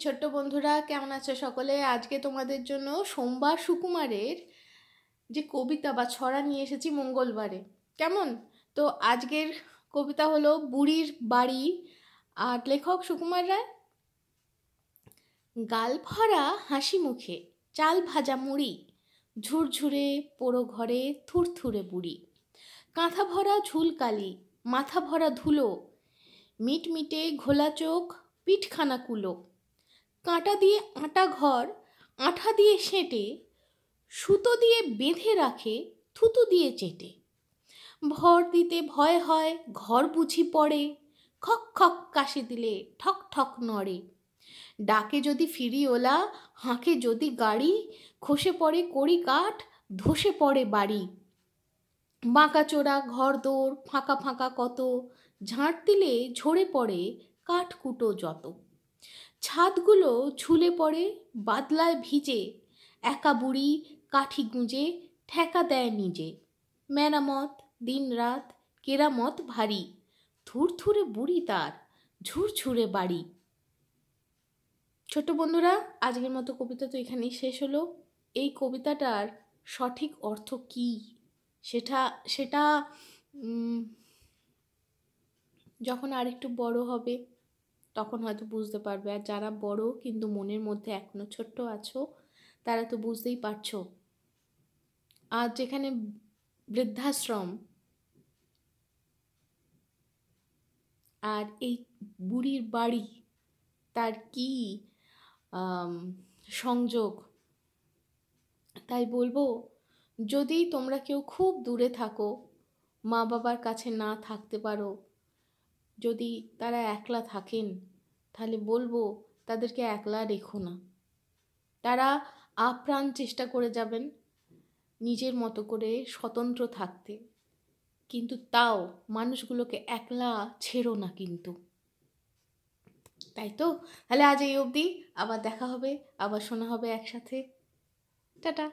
ছোট্ট বন্ধুরা, কেমন আছো সকলে? আজকে তোমাদের জন্য সোমবার সুকুমারের যে কবিতা বা ছড়া নিয়ে এসেছি মঙ্গলবারে। কেমন? তো আজকের কবিতা হলো বুড়ির বাড়ি, আর লেখক সুকুমার রায়। গাল ভরা হাসি মুখে চাল ভাজা মুড়ি, ঝুরঝুরে পোড়ো ঘরে থুরথুরে বুড়ি। কাঁথা ভরা ঝুলকালি, মাথা ভরা ধুলো, মিটমিটে ঘোলা চোখ, পিঠখানা কুলো। কাঁটা দিয়ে আটা ঘর, আঠা দিয়ে সেঁটে, সুতো দিয়ে বেঁধে রাখে, থুতু দিয়ে চেটে। ভর দিতে ভয় হয়, ঘর বুঝি পড়ে, খক খক কাশি দিলে ঠক ঠক নড়ে। ডাকে যদি ফিরিওলা, হাঁকে যদি গাড়ি, খসে পড়ে কড়ি কাঠ, ধসে পড়ে বাড়ি। বাঁকা চোরা ঘর দোর ফাঁকা ফাঁকা কত, ঝাঁট দিলে ঝরে পড়ে কাঠকুটো যত। ছাদগুলো ঝুলে পড়ে বাদলায় ভিজে, একা বুড়ি কাঠি গুঁজে ঠেকা দেয় নিজে। মেরামত দিন রাত কেরামত ভারী, থুরথুরে বুড়ি তার ঝুরঝুরে বাড়ি। ছোট বন্ধুরা, আজকের মতো কবিতা তো এখানেই শেষ হলো। এই কবিতাটার সঠিক অর্থ কী সেটা সেটা যখন আরেকটু বড় হবে তখন হয়তো বুঝতে পারবে। আর যারা বড় কিন্তু মনের মধ্যে এখনো ছোট্ট আছো, তারা তো বুঝতেই পারছো। আর যেখানে বৃদ্ধাশ্রম আর এই বুড়ির বাড়ি, তার কি সংযোগ। তাই বলবো, যদি তোমরা কেউ খুব দূরে থাকো, মা বাবার কাছে না থাকতে পারো, যদি তারা একলা থাকেন, তাহলে বলবো তাদেরকে একলা রেখো না। তারা আপ্রাণ চেষ্টা করে যাবেন নিজের মতো করে স্বতন্ত্র থাকতে, কিন্তু তাও মানুষগুলোকে একলা ছেড়ো না কিন্তু। তাই তো? তাহলে আজ এই অবধি, আবার দেখা হবে, আবার শোনা হবে একসাথে। টাটা।